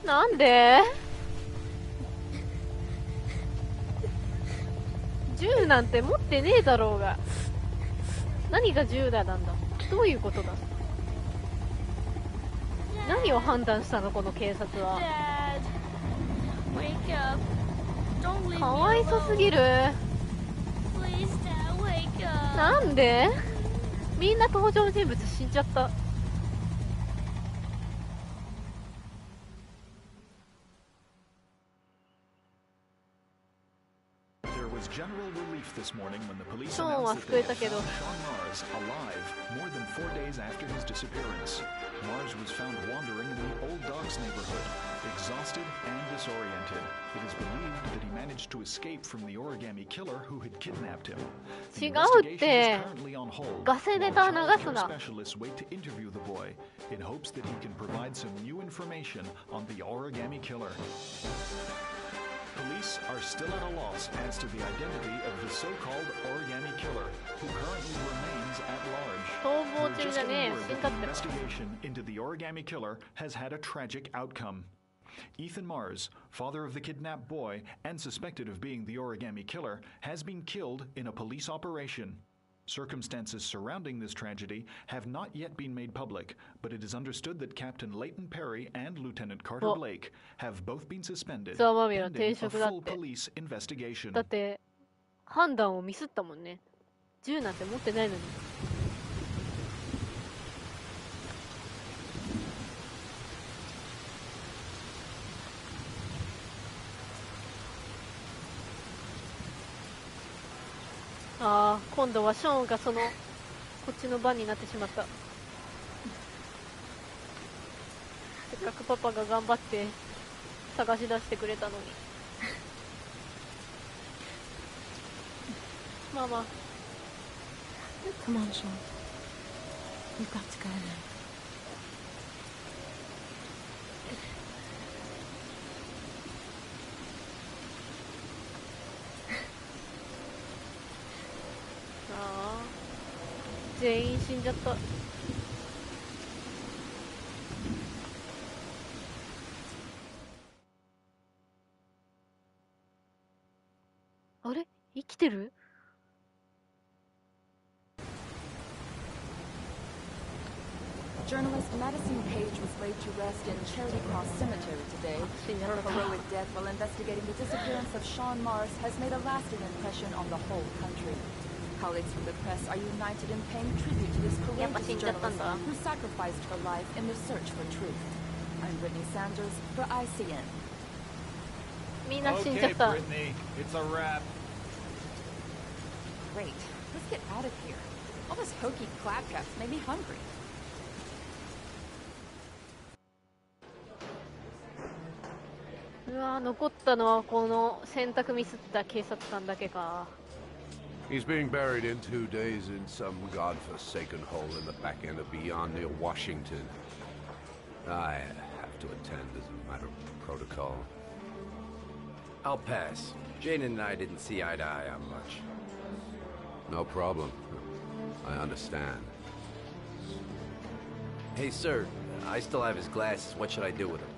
なんで？銃なんて持ってねえだろうが。何が銃だなんだ？どういうことだ？何を判断したのこの警察は。かわいそすぎる。なんで？みんな登場人物死んじゃった。ショーンは救えたけど。Mars was found wandering in the Old Docks neighborhood, exhausted and disoriented. It is believed that he managed to escape from the origami killer who had kidnapped him. The 違うっ investigation て is currently on hold ガセネ while タを child 流す care な specialists wait to interview the boy in hopes that he can provide some new information on the origami killer. Police are still at a loss as to the identity of the so-called origami killer, who currently remains at large. 逃亡 We're 中 just じゃねえ getting よ word 死ん that だ the ってば investigation into the origami killer has had a tragic outcome. Ethan Mars, father of the kidnapped boy and suspected of being the origami killer, has been killed in a police operation. Circumstances surrounding this tragedy have not yet been made public, but it is understood that Captain Leighton Perry and Lieutenant Carter Blake have both been suspended ざまみろ pending 定 a 食だっ full て police investigation. だって判断をミスったもんね。銃なんて持ってないのに。ああ、今度はショーンがこっちの番になってしまった。せっかくパパが頑張って探し出してくれたのに。ママ。Come on, Sean. We've got to go now. Ah, 全員死んじゃった。あれ？生きてる？ Journalist Madison Page was laid to rest in Charity Cross Cemetery today. Her heroic death while investigating the disappearance of Sean Mars has made a lasting impression on the whole country. Colleagues from the press are united in paying tribute to this courageous journalist who sacrificed her life in the search for truth. I'm Brittany Sanders for ICN. Okay, Brittany, it's a wrap. Great. Let's get out of here. All this hokey claptraps made me hungry. うわー、残ったのはこの選択ミスった警察官だけか。 He's being buried in 2 days in some godforsaken hole in the back end of Beyond near Washington. I have to attend as a matter of protocol. I'll pass. Jane and I didn't see eye to eye on much. No problem. I understand. Hey, sir, I still have his glasses. What should I do with them?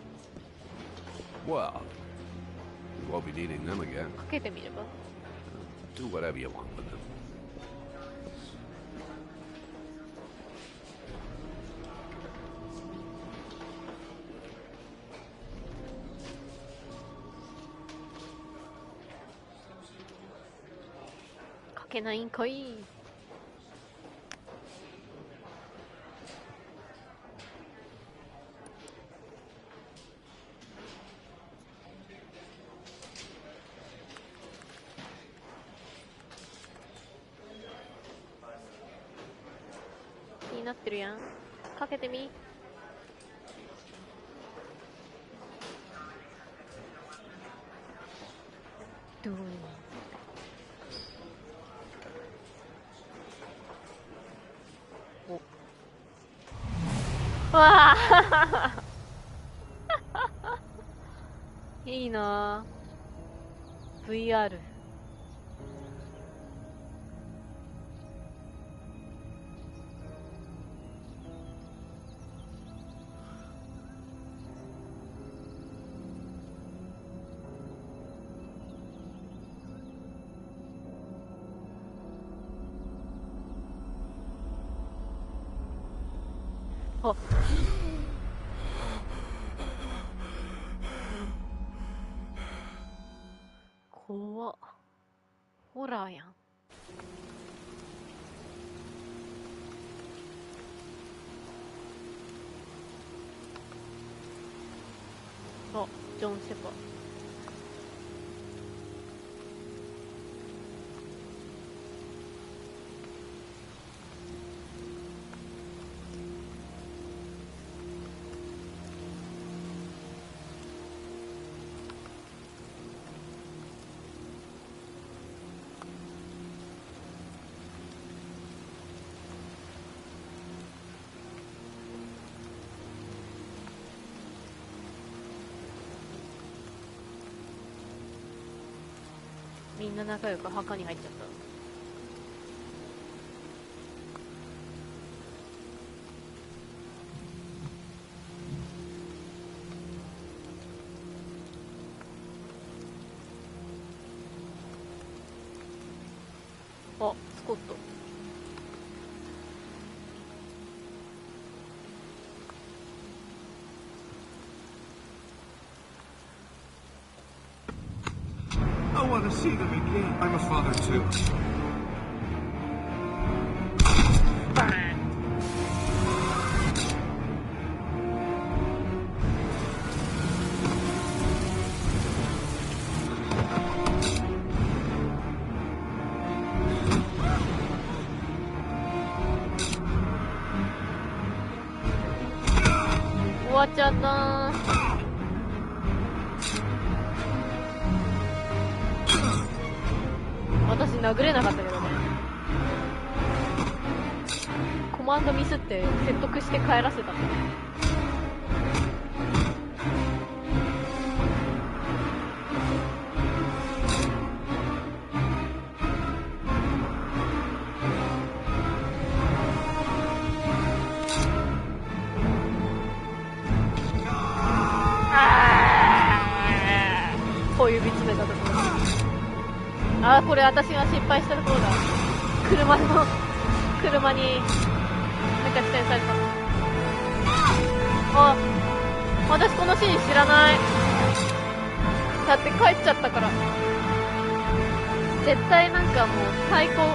Well, you won't be needing them again. かけてみれば Do whatever you want with them.「かけないんかい」気になってるやん。かけてみ。どう？お。わあ。いいなぁ。VR。あ、怖っ。ホラーやん。あ、ジョン・シェパー。みんな仲良く墓に入っちゃった。あ、スコット。I want to see them again. I'm a father too.終わっちゃったー。私殴れなかったけどね。コマンドミスって説得して帰らせた。小指詰めたところ。あー、これ私が失敗したところだ。車にめちゃくちゃにされた。あ、私このシーン知らない。だって帰っちゃったから。絶対なんかもう最高オ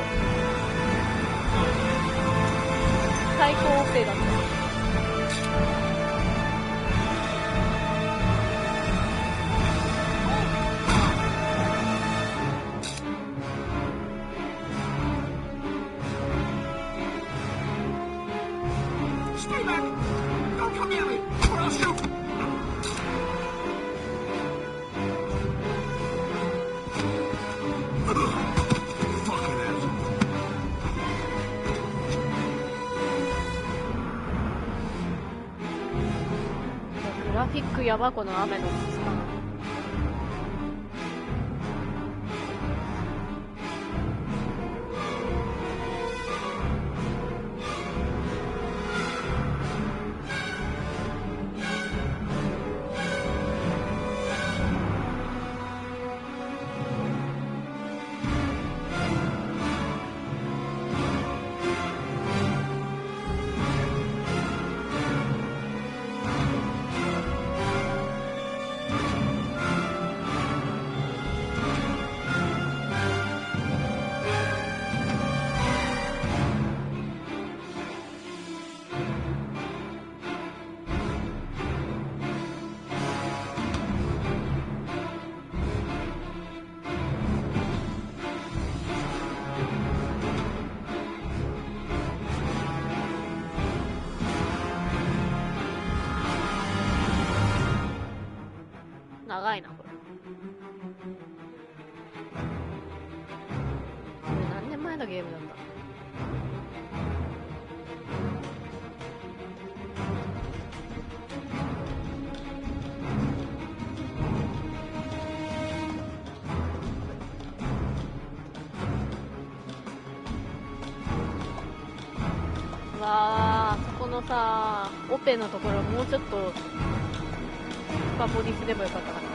ペだった。Stay back! Don't come near me, or I'll shoot! Fucking asshole. グラフィックやば、この雨の質感。長いな、これ。これ何年前のゲームなんだ。わあ、そこのさ、オペのところもうちょっと深掘りすればよかったかな。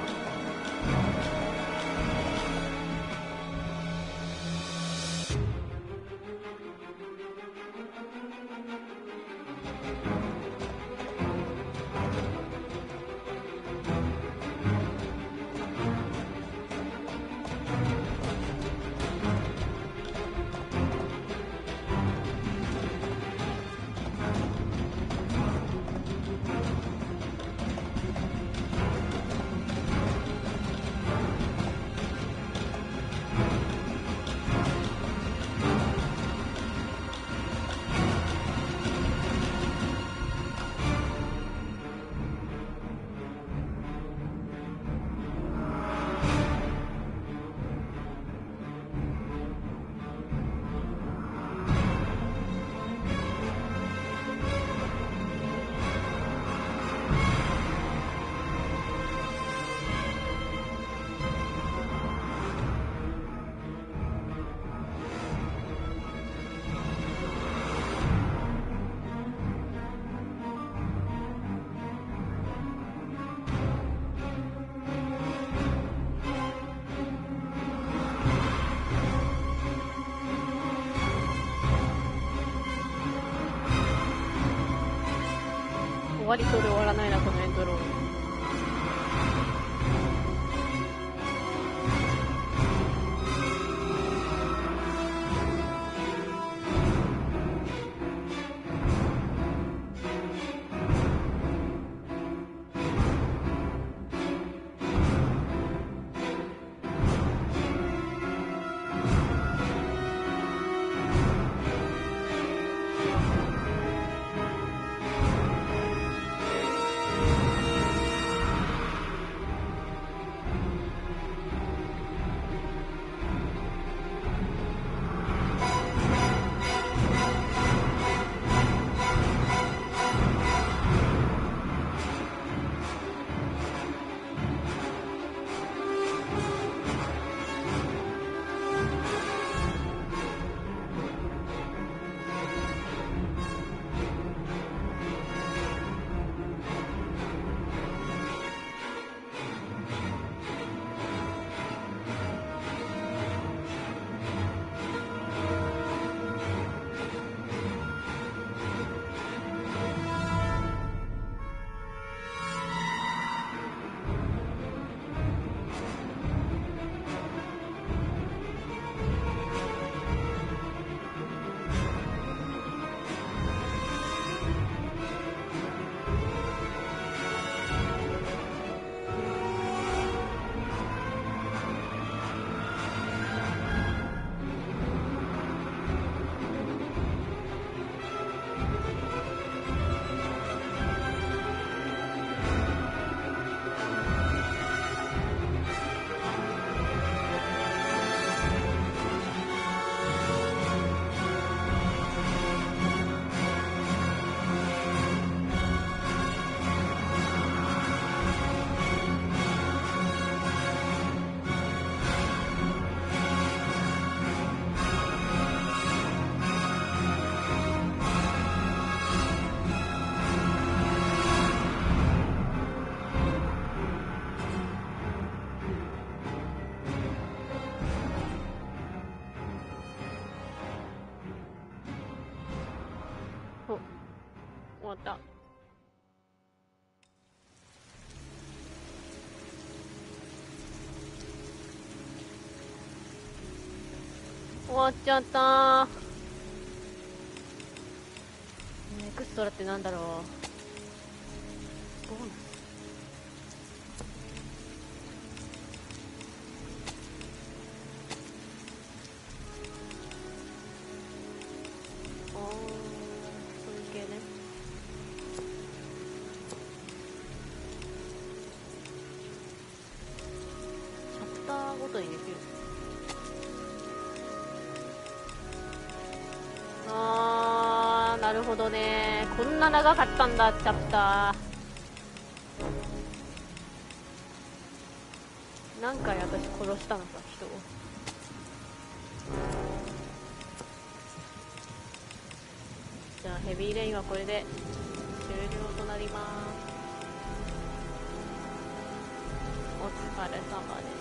わりそうで終わらないな、このエンドロール。終わった。終わっちゃったー。エクストラってなんだろう。ボーナス。なるほどね。こんな長かったんだ、チャプター。何回私殺したのか、人を。じゃあヘビーレインはこれで終了となります。お疲れ様です。